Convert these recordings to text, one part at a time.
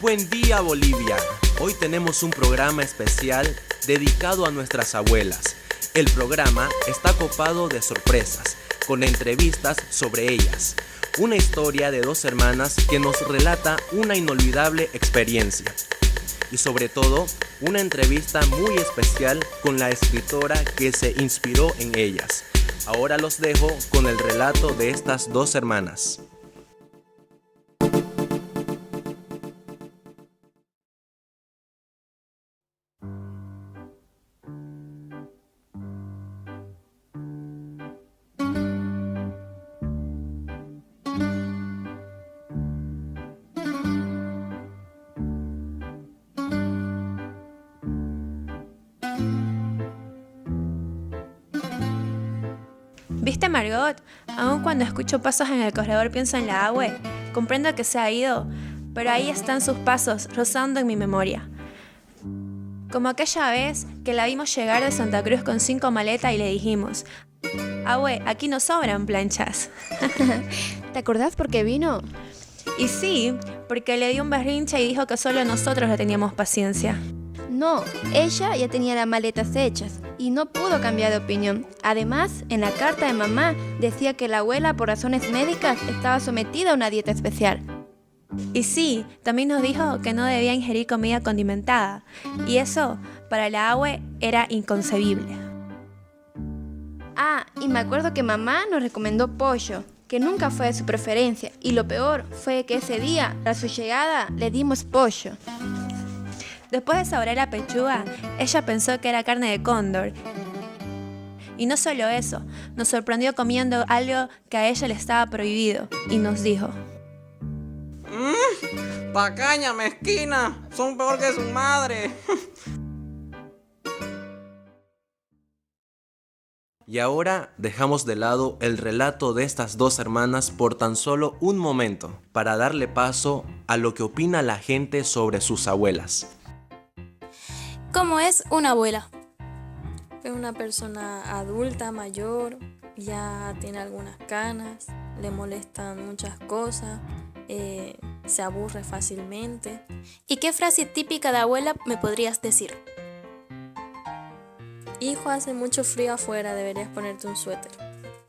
Buen día, Bolivia. Hoy tenemos un programa especial dedicado a nuestras abuelas. El programa está copado de sorpresas, con entrevistas sobre ellas. Una historia de dos hermanas que nos relata una inolvidable experiencia. Y sobre todo, una entrevista muy especial con la escritora que se inspiró en ellas. Ahora los dejo con el relato de estas dos hermanas. ¿Viste, Margot? Aun cuando escucho pasos en el corredor pienso en la Abue. Comprendo que se ha ido, pero ahí están sus pasos, rozando en mi memoria. Como aquella vez que la vimos llegar de Santa Cruz con 5 maletas y le dijimos: Abue, aquí no sobran planchas. ¿Te acordás por qué vino? Y sí, porque le dio un berrinche y dijo que solo nosotros le teníamos paciencia. No, ella ya tenía las maletas hechas y no pudo cambiar de opinión. Además, en la carta de mamá decía que la abuela, por razones médicas, estaba sometida a una dieta especial. Y sí, también nos dijo que no debía ingerir comida condimentada, y eso, para la Abue, era inconcebible. Ah, y me acuerdo que mamá nos recomendó pollo, que nunca fue de su preferencia, y lo peor fue que ese día, a su llegada, le dimos pollo. Después de saborear la pechuga, ella pensó que era carne de cóndor. Y no solo eso, nos sorprendió comiendo algo que a ella le estaba prohibido, y nos dijo: Tacaña, mezquina, son peor que su madre. Y ahora dejamos de lado el relato de estas dos hermanas por tan solo un momento, para darle paso a lo que opina la gente sobre sus abuelas. ¿Cómo es una abuela? Es una persona adulta, mayor, ya tiene algunas canas, le molestan muchas cosas, se aburre fácilmente. ¿Y qué frase típica de abuela me podrías decir? Hijo, hace mucho frío afuera, deberías ponerte un suéter.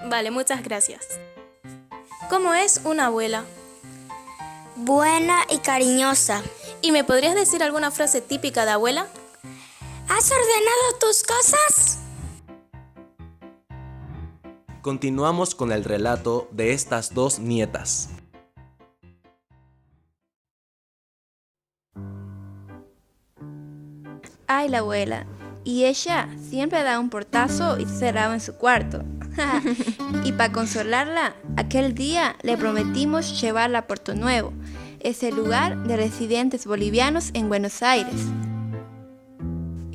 Vale, muchas gracias. ¿Cómo es una abuela? Buena y cariñosa. ¿Y me podrías decir alguna frase típica de abuela? ¿Has ordenado tus cosas? Continuamos con el relato de estas dos nietas. Ay, la abuela. Y ella siempre daba un portazo y se cerraba en su cuarto. Y para consolarla, aquel día le prometimos llevarla a Puerto Nuevo, ese lugar de residentes bolivianos en Buenos Aires.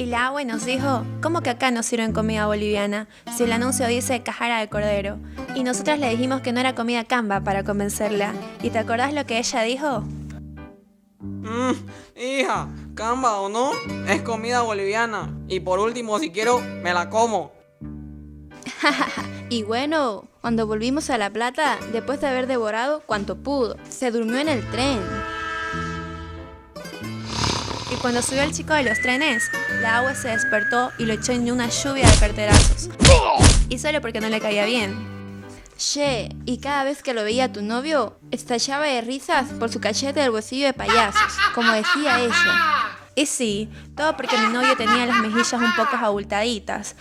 Y la Abue nos dijo: ¿cómo que acá no sirven comida boliviana? Si el anuncio dice cajara de cordero. Y nosotras le dijimos que no era comida camba para convencerla. ¿Y te acordás lo que ella dijo? Hija, camba o no, es comida boliviana. Y por último, si quiero, me la como. Y bueno, cuando volvimos a La Plata, después de haber devorado cuanto pudo, se durmió en el tren. Y cuando subió el chico de los trenes, la Abue se despertó y lo echó en una lluvia de carterazos. Y solo porque no le caía bien. Che, y cada vez que lo veía a tu novio, estallaba de risas por su cachete del bolsillo de payasos, como decía ella. Y sí, todo porque mi novio tenía las mejillas un poco abultaditas.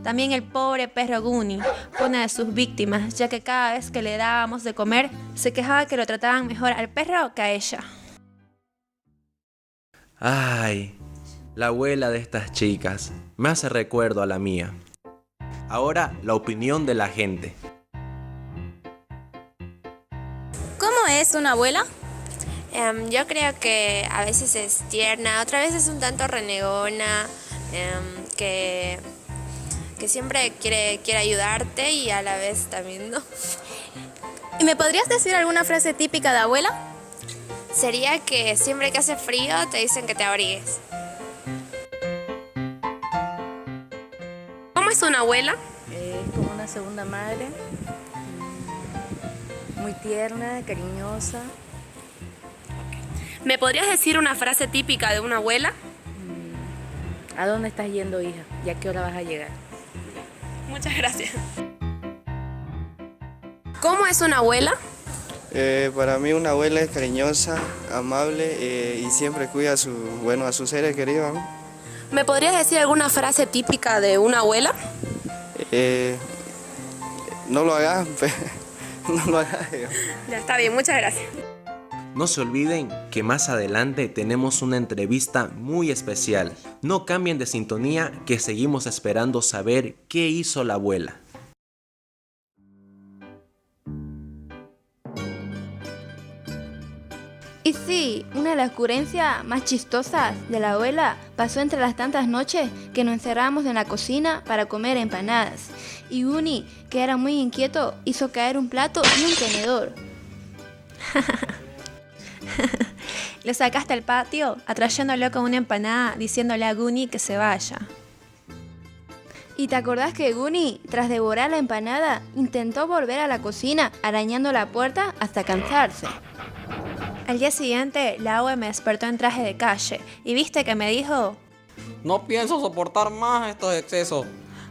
También el pobre perro Guni fue una de sus víctimas, ya que cada vez que le dábamos de comer, se quejaba que lo trataban mejor al perro que a ella. Ay, la abuela de estas chicas me hace recuerdo a la mía. Ahora, la opinión de la gente. ¿Cómo es una abuela? Yo creo que a veces es tierna, otra vez es un tanto renegona, que siempre quiere ayudarte y a la vez también no. ¿Y me podrías decir alguna frase típica de abuela? Sería que siempre que hace frío te dicen que te abrigues. ¿Cómo es una abuela? Es como una segunda madre, muy tierna, cariñosa. ¿Me podrías decir una frase típica de una abuela? ¿A dónde estás yendo, hija? ¿Y a qué hora vas a llegar? Muchas gracias. ¿Cómo es una abuela? Para mí una abuela es cariñosa, amable y siempre cuida a sus seres queridos, ¿no? ¿Me podrías decir alguna frase típica de una abuela? No lo hagas, no lo hagas. Ya está bien, muchas gracias. No se olviden que más adelante tenemos una entrevista muy especial. No cambien de sintonía, que seguimos esperando saber qué hizo la abuela. Y sí, una de las ocurrencias más chistosas de la abuela pasó entre las tantas noches que nos encerramos en la cocina para comer empanadas. Y Uni, que era muy inquieto, hizo caer un plato y un tenedor. Lo sacaste al patio, atrayéndolo con una empanada, diciéndole a Guni que se vaya. ¿Y te acordás que Guni, tras devorar la empanada, intentó volver a la cocina, arañando la puerta hasta cansarse? Al día siguiente, la abue me despertó en traje de calle. ¿Y viste que me dijo? No pienso soportar más estos excesos.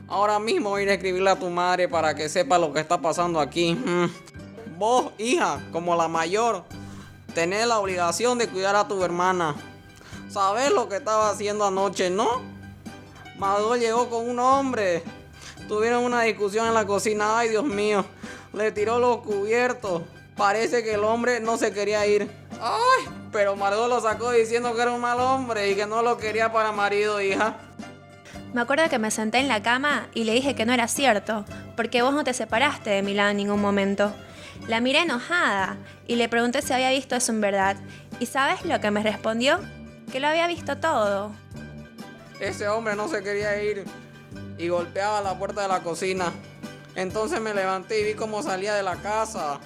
Ahora mismo voy a ir a escribirle a tu madre para que sepa lo que está pasando aquí. Vos, hija, como la mayor, tenés la obligación de cuidar a tu hermana. ¿Sabés lo que estaba haciendo anoche, no? Madol llegó con un hombre. Tuvieron una discusión en la cocina. Ay, Dios mío. Le tiró los cubiertos. Parece que el hombre no se quería ir. Ay, pero Margot lo sacó diciendo que era un mal hombre y que no lo quería para marido, hija. Me acuerdo que me senté en la cama y le dije que no era cierto, porque vos no te separaste de Milán en ningún momento. La miré enojada y le pregunté si había visto eso en verdad. ¿Y sabes lo que me respondió? Que lo había visto todo. Ese hombre no se quería ir y golpeaba la puerta de la cocina. Entonces me levanté y vi cómo salía de la casa,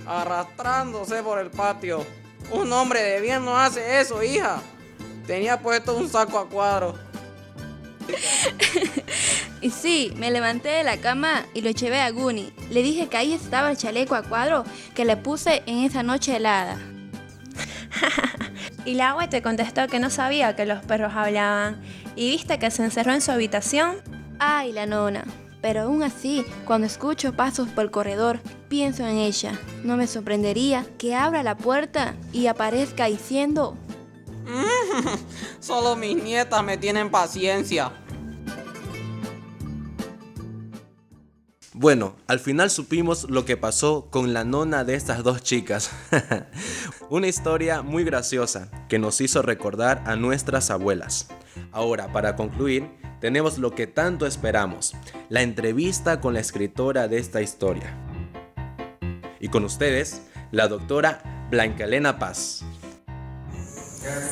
arrastrándose por el patio. Un hombre de bien no hace eso, hija. Tenía puesto un saco a cuadros. Y sí, me levanté de la cama y lo llevé a Guni. Le dije que ahí estaba el chaleco a cuadro que le puse en esa noche helada. Y la abue te contestó que no sabía que los perros hablaban. ¿Y viste que se encerró en su habitación? Ay, la nona. Pero aún así, cuando escucho pasos por el corredor, pienso en ella. No me sorprendería que abra la puerta y aparezca diciendo: Solo mis nietas me tienen paciencia. Bueno, al final supimos lo que pasó con la nona de estas dos chicas. Una historia muy graciosa que nos hizo recordar a nuestras abuelas. Ahora, para concluir, tenemos lo que tanto esperamos, la entrevista con la escritora de esta historia. Y con ustedes, la doctora Blanca Elena Paz.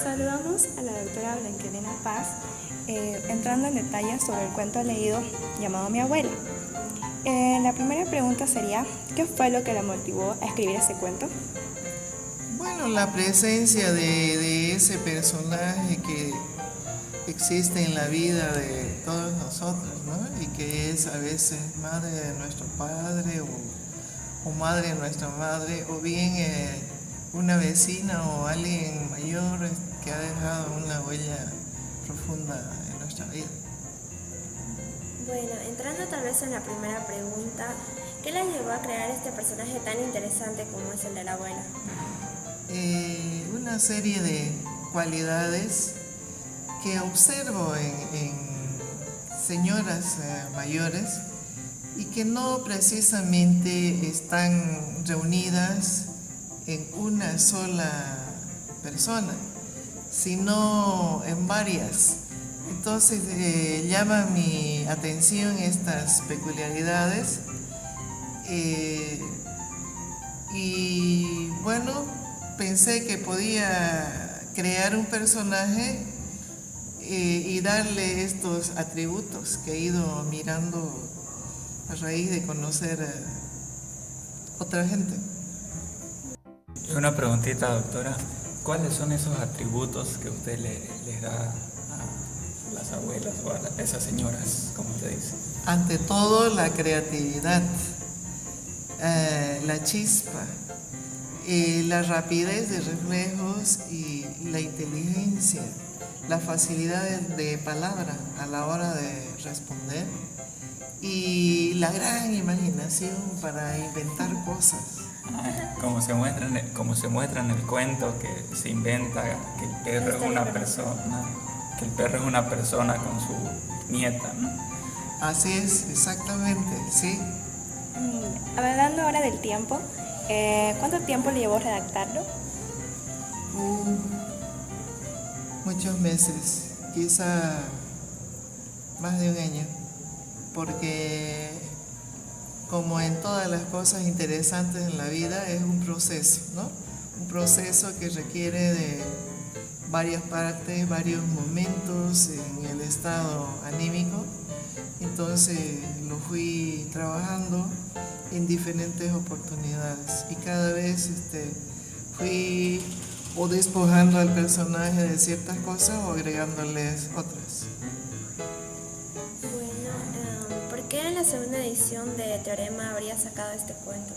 Saludamos a la doctora Blanca Elena Paz, entrando en detalles sobre el cuento leído llamado Mi abuela. La primera pregunta sería, ¿qué fue lo que la motivó a escribir este cuento? Bueno, la presencia de ese personaje que existe en la vida de todos nosotros, ¿no? Y que es a veces madre de nuestro padre o madre de nuestra madre, o bien una vecina o alguien mayor que ha dejado una huella profunda en nuestra vida. Bueno, entrando tal vez en la primera pregunta, ¿qué la llevó a crear este personaje tan interesante como es el de la abuela? Una serie de cualidades que observo en señoras mayores y que no precisamente están reunidas en una sola persona, sino en varias. Entonces llama mi atención estas peculiaridades y bueno, pensé que podía crear un personaje y darle estos atributos que he ido mirando a raíz de conocer a otra gente. Una preguntita, doctora. ¿Cuáles son esos atributos que usted les da a las abuelas o a esas señoras, como usted dice? Ante todo, la creatividad, la chispa, la rapidez de reflejos y la inteligencia, la facilidad de palabra a la hora de responder y la gran imaginación para inventar cosas. Como se muestra en el cuento, que se inventa que el perro es una persona con su nieta, ¿no? Así es, exactamente, sí. Hablando ahora del tiempo, ¿cuánto tiempo le llevó redactarlo? Muchos meses, quizá más de un año, porque como en todas las cosas interesantes en la vida es un proceso, ¿no? Un proceso que requiere de varias partes, varios momentos en el estado anímico. Entonces lo fui trabajando en diferentes oportunidades y cada vez fui o despojando al personaje de ciertas cosas o agregándoles otras. Bueno, ¿por qué en la segunda edición de Teorema habría sacado este cuento?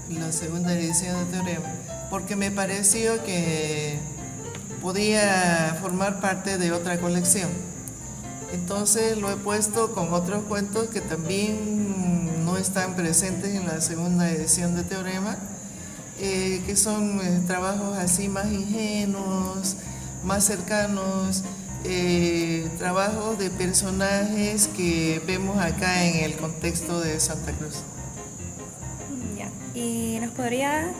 La segunda edición de Teorema, porque me pareció que podía formar parte de otra colección. Entonces lo he puesto con otros cuentos que también no están presentes en la segunda edición de Teorema, que son trabajos así más ingenuos, más cercanos, trabajos de personajes que vemos acá en el contexto de Santa Cruz. Ya. ¿Y nos podría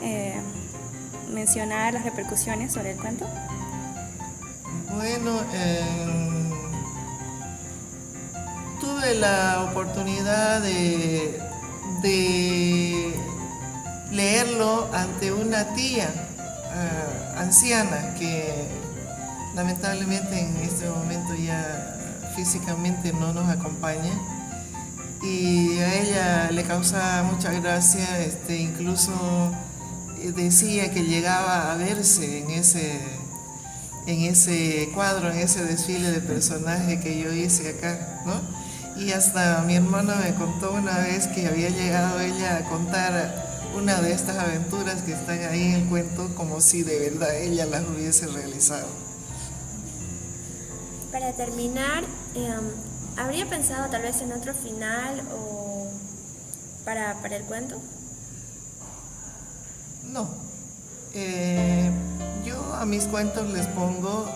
mencionar las repercusiones sobre el cuento? Bueno, tuve la oportunidad de leerlo ante una tía anciana que lamentablemente en este momento ya físicamente no nos acompaña, y a ella le causaba mucha gracia, incluso decía que llegaba a verse en ese cuadro, en ese desfile de personajes que yo hice acá, ¿no? Y hasta mi hermana me contó una vez que había llegado ella a contar una de estas aventuras que están ahí en el cuento como si de verdad ella las hubiese realizado. Para terminar, ¿habría pensado tal vez en otro final o para el cuento? No. Yo a mis cuentos les pongo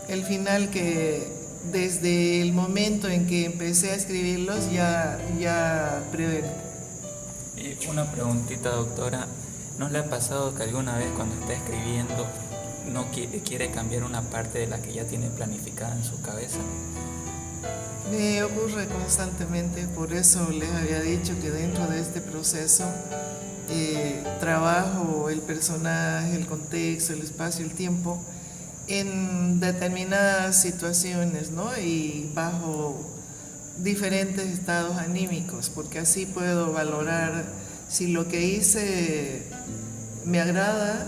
el final que desde el momento en que empecé a escribirlos ya prevé. Una preguntita, doctora. ¿No le ha pasado que alguna vez cuando está escribiendo no quiere cambiar una parte de la que ya tiene planificada en su cabeza? Me ocurre constantemente, por eso les había dicho que dentro de este proceso trabajo el personaje, el contexto, el espacio, el tiempo en determinadas situaciones, ¿no? Y bajo diferentes estados anímicos, porque así puedo valorar si lo que hice me agrada,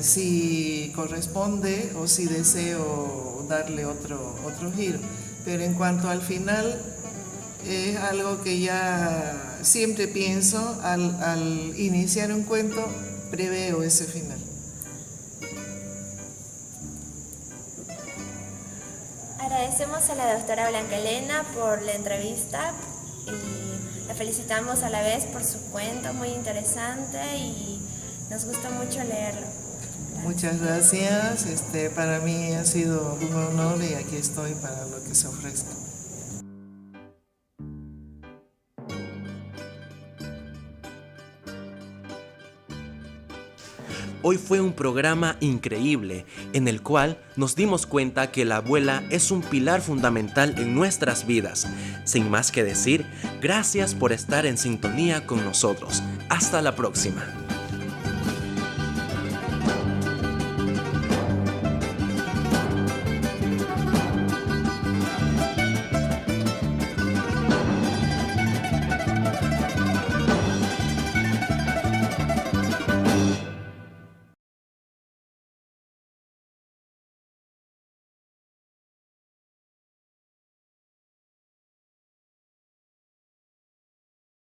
si corresponde o si deseo darle otro giro. Pero en cuanto al final, es algo que ya siempre pienso al iniciar un cuento, preveo ese final. Agradecemos a la doctora Blanca Elena por la entrevista y la felicitamos a la vez por su cuento muy interesante y nos gusta mucho leerlo. Muchas gracias, para mí ha sido un honor y aquí estoy para lo que se ofrezca. Hoy fue un programa increíble en el cual nos dimos cuenta que la abuela es un pilar fundamental en nuestras vidas. Sin más que decir, gracias por estar en sintonía con nosotros. Hasta la próxima.